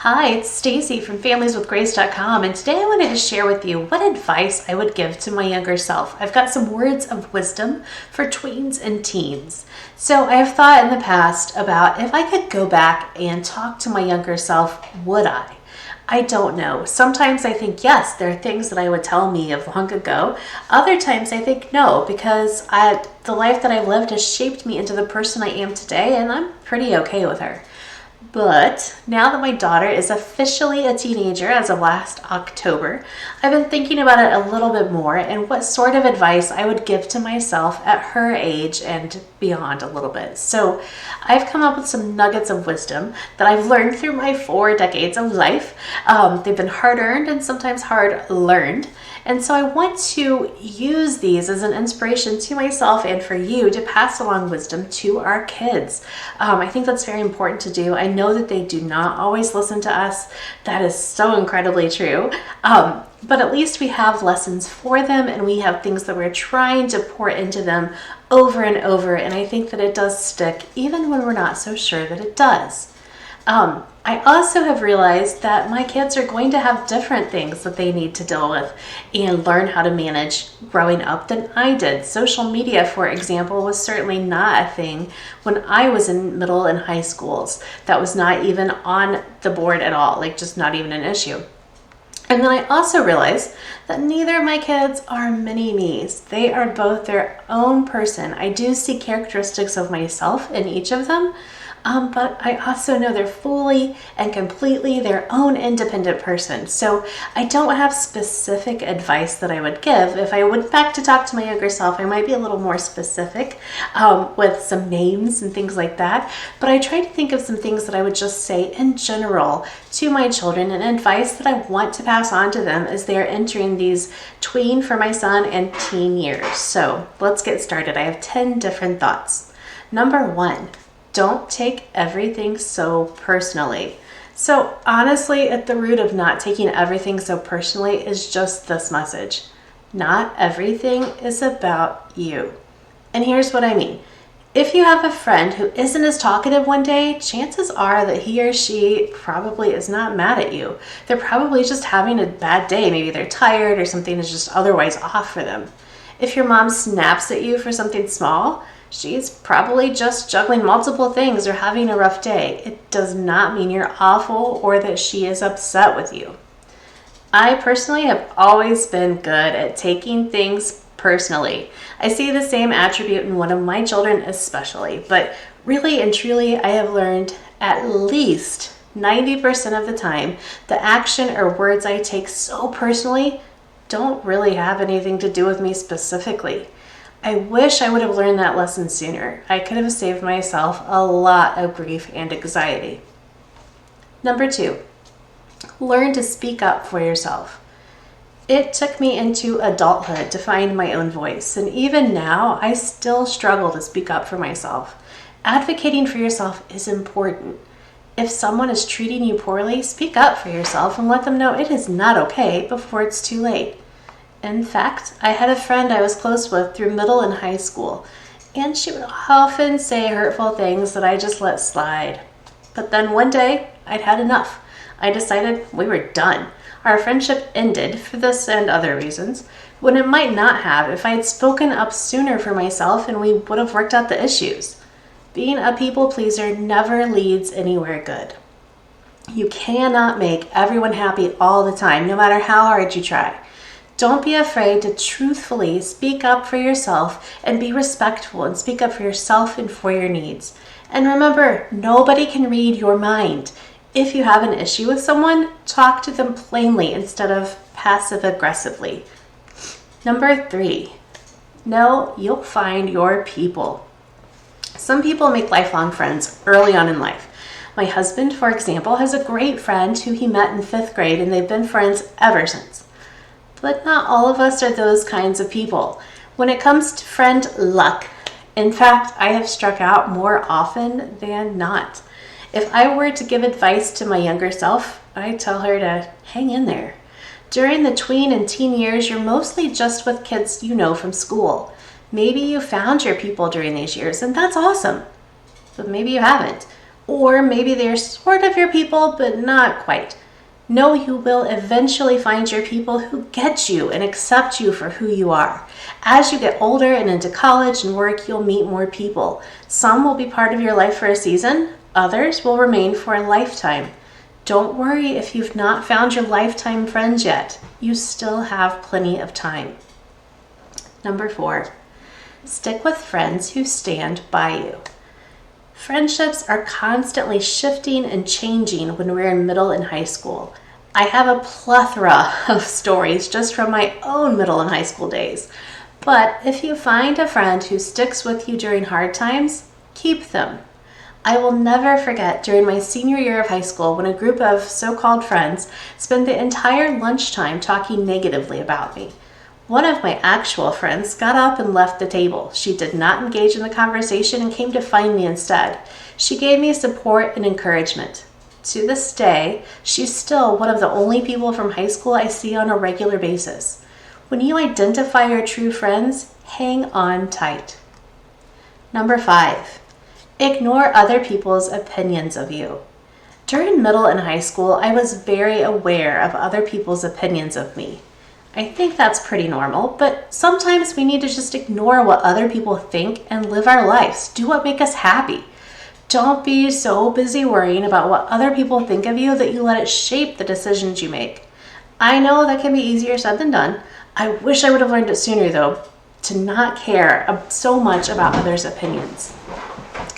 Hi, it's Stacy from familieswithgrace.com, and today I wanted to share with you what advice I would give to my younger self. I've got some words of wisdom for tweens and teens. So I have thought in the past about if I could go back and talk to my younger self, would I? I don't know. Sometimes I think yes, there are things that I would tell me of long ago. Other times I think no, because the life that I've lived has shaped me into the person I am today, and I'm pretty okay with her. But now that my daughter is officially a teenager as of last October, I've been thinking about it a little bit more and what sort of advice I would give to myself at her age and beyond a little bit. So I've come up with some nuggets of wisdom that I've learned through my 4 decades of life. They've been hard-earned and sometimes hard-learned. And so I want to use these as an inspiration to myself and for you to pass along wisdom to our kids. I think that's very important to do. I know that they do not always listen to us. That is so incredibly true. But at least we have lessons for them and we have things that we're trying to pour into them over and over. And I think that it does stick even when we're not so sure that it does. I also have realized that my kids are going to have different things that they need to deal with and learn how to manage growing up than I did. Social media, for example, was certainly not a thing when I was in middle and high schools. That was not even on the board at all, like just not even an issue. And then I also realized that neither of my kids are mini-me's. They are both their own person. I do see characteristics of myself in each of them, but I also know they're fully and completely their own independent person. So I don't have specific advice that I would give. If I went back to talk to my younger self, I might be a little more specific with some names and things like that. But I try to think of some things that I would just say in general to my children and advice that I want to pass on to them as they are entering these tween for my son and teen years. So let's get started. I have 10 different thoughts. Number 1. Don't take everything so personally. So honestly, at the root of not taking everything so personally is just this message. Not everything is about you. And here's what I mean. If you have a friend who isn't as talkative one day, chances are that he or she probably is not mad at you. They're probably just having a bad day. Maybe they're tired or something is just otherwise off for them. If your mom snaps at you for something small, she's probably just juggling multiple things or having a rough day. It does not mean you're awful or that she is upset with you. I personally have always been good at taking things personally. I see the same attribute in one of my children especially, but really and truly I have learned at least 90% of the time the action or words I take so personally don't really have anything to do with me specifically. I wish I would have learned that lesson sooner. I could have saved myself a lot of grief and anxiety. Number 2, learn to speak up for yourself. It took me into adulthood to find my own voice, and even now, I still struggle to speak up for myself. Advocating for yourself is important. If someone is treating you poorly, speak up for yourself and let them know it is not okay before it's too late. In fact, I had a friend I was close with through middle and high school, and she would often say hurtful things that I just let slide. But then one day, I'd had enough. I decided we were done. Our friendship ended for this and other reasons, when it might not have if I had spoken up sooner for myself and we would have worked out the issues. Being a people pleaser never leads anywhere good. You cannot make everyone happy all the time, no matter how hard you try. Don't be afraid to truthfully speak up for yourself and be respectful and speak up for yourself and for your needs. And remember, nobody can read your mind. If you have an issue with someone, talk to them plainly instead of passive-aggressively. Number 3, know you'll find your people. Some people make lifelong friends early on in life. My husband, for example, has a great friend who he met in 5th grade and they've been friends ever since. But not all of us are those kinds of people. When it comes to friend luck, in fact, I have struck out more often than not. If I were to give advice to my younger self, I'd tell her to hang in there. During the tween and teen years, you're mostly just with kids you know from school. Maybe you found your people during these years, and that's awesome. But maybe you haven't. Or maybe they're sort of your people, but not quite. Know you will eventually find your people who get you and accept you for who you are. As you get older and into college and work, you'll meet more people. Some will be part of your life for a season, others will remain for a lifetime. Don't worry if you've not found your lifetime friends yet. You still have plenty of time. Number 4, stick with friends who stand by you. Friendships are constantly shifting and changing when we're in middle and high school. I have a plethora of stories just from my own middle and high school days. But if you find a friend who sticks with you during hard times, keep them. I will never forget during my senior year of high school when a group of so-called friends spent the entire lunchtime talking negatively about me. One of my actual friends got up and left the table. She did not engage in the conversation and came to find me instead. She gave me support and encouragement. To this day, she's still one of the only people from high school I see on a regular basis. When you identify your true friends, hang on tight. Number 5, ignore other people's opinions of you. During middle and high school, I was very aware of other people's opinions of me. I think that's pretty normal, but sometimes we need to just ignore what other people think and live our lives. Do what makes us happy. Don't be so busy worrying about what other people think of you that you let it shape the decisions you make. I know that can be easier said than done. I wish I would have learned it sooner, though, to not care so much about others' opinions.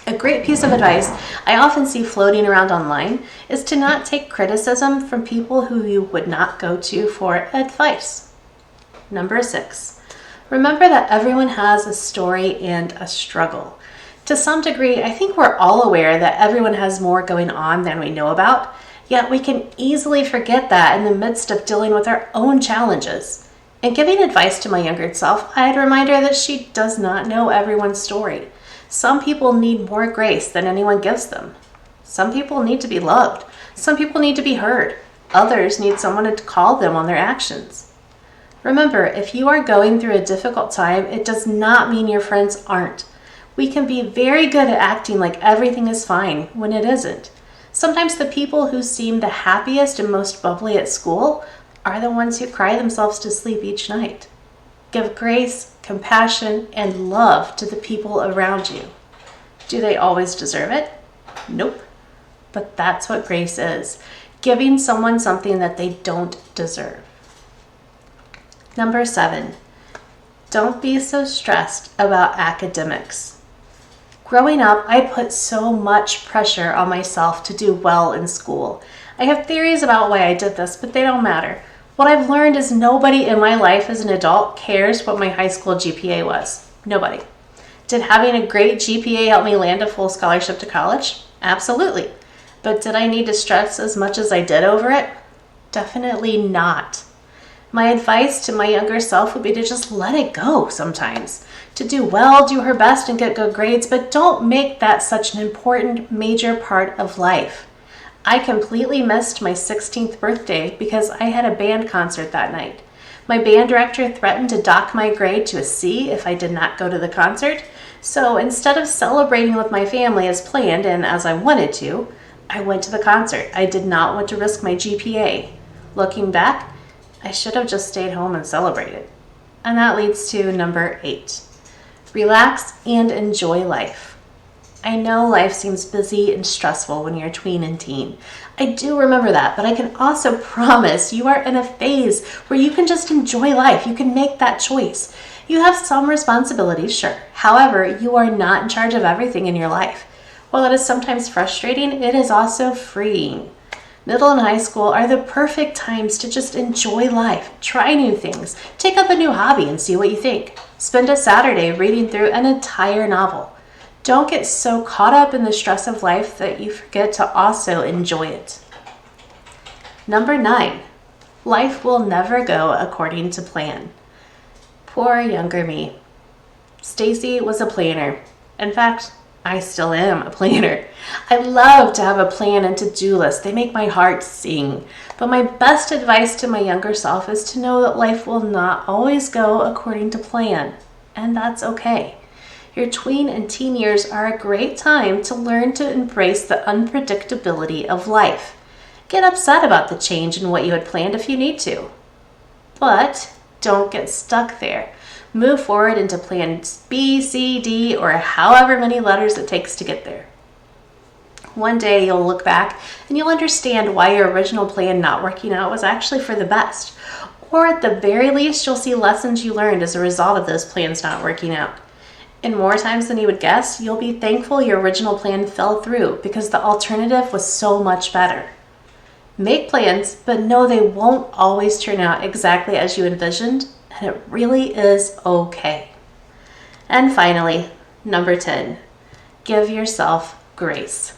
A great piece of advice I often see floating around online is to not take criticism from people who you would not go to for advice. Number 6, remember that everyone has a story and a struggle. To some degree, I think we're all aware that everyone has more going on than we know about, yet we can easily forget that in the midst of dealing with our own challenges. In giving advice to my younger self, I'd remind her that she does not know everyone's story. Some people need more grace than anyone gives them. Some people need to be loved. Some people need to be heard. Others need someone to call them on their actions. Remember, if you are going through a difficult time, it does not mean your friends aren't. We can be very good at acting like everything is fine when it isn't. Sometimes the people who seem the happiest and most bubbly at school are the ones who cry themselves to sleep each night. Give grace, compassion, and love to the people around you. Do they always deserve it? Nope. But that's what grace is, giving someone something that they don't deserve. Number 7, don't be so stressed about academics. Growing up, I put so much pressure on myself to do well in school. I have theories about why I did this, but they don't matter. What I've learned is nobody in my life as an adult cares what my high school GPA was. Nobody. Did having a great GPA help me land a full scholarship to college? Absolutely. But did I need to stress as much as I did over it? Definitely not. My advice to my younger self would be to just let it go sometimes. To do well, do her best, and get good grades, but don't make that such an important, major part of life. I completely missed my 16th birthday because I had a band concert that night. My band director threatened to dock my grade to a C if I did not go to the concert, so instead of celebrating with my family as planned and as I wanted to, I went to the concert. I did not want to risk my GPA. Looking back, I should have just stayed home and celebrated. And that leads to number 8. Relax and enjoy life. I know life seems busy and stressful when you're a tween and teen. I do remember that, but I can also promise you are in a phase where you can just enjoy life. You can make that choice. You have some responsibilities, sure. However, you are not in charge of everything in your life. While it is sometimes frustrating, it is also freeing. Middle and high school are the perfect times to just enjoy life, try new things, take up a new hobby and see what you think. Spend a Saturday reading through an entire novel. Don't get so caught up in the stress of life that you forget to also enjoy it. Number 9, life will never go according to plan. Poor younger me. Stacy was a planner. In fact, I still am a planner. I love to have a plan and to-do list. They make my heart sing. But my best advice to my younger self is to know that life will not always go according to plan, and that's okay. Your tween and teen years are a great time to learn to embrace the unpredictability of life. Get upset about the change in what you had planned if you need to. But don't get stuck there. Move forward into plans B, C, D, or however many letters it takes to get there. One day you'll look back and you'll understand why your original plan not working out was actually for the best. Or at the very least, you'll see lessons you learned as a result of those plans not working out. And more times than you would guess, you'll be thankful your original plan fell through because the alternative was so much better. Make plans, but know they won't always turn out exactly as you envisioned, and it really is okay. And finally, number 10, give yourself grace.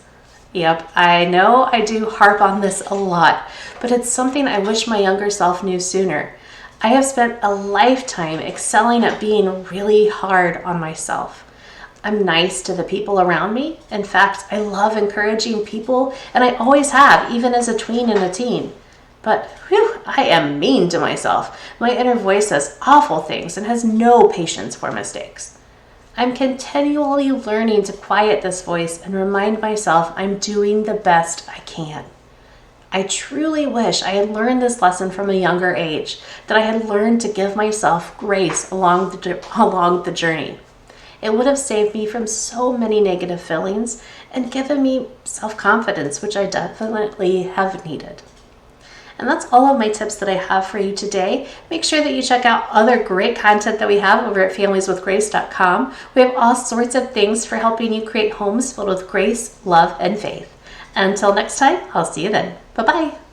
Yep, I know I do harp on this a lot, but it's something I wish my younger self knew sooner. I have spent a lifetime excelling at being really hard on myself. I'm nice to the people around me. In fact, I love encouraging people, and I always have, even as a tween and a teen. But I am mean to myself. My inner voice says awful things and has no patience for mistakes. I'm continually learning to quiet this voice and remind myself I'm doing the best I can. I truly wish I had learned this lesson from a younger age, that I had learned to give myself grace along the journey. It would have saved me from so many negative feelings and given me self-confidence, which I definitely have needed. And that's all of my tips that I have for you today. Make sure that you check out other great content that we have over at familieswithgrace.com. We have all sorts of things for helping you create homes filled with grace, love, and faith. Until next time, I'll see you then. Bye-bye.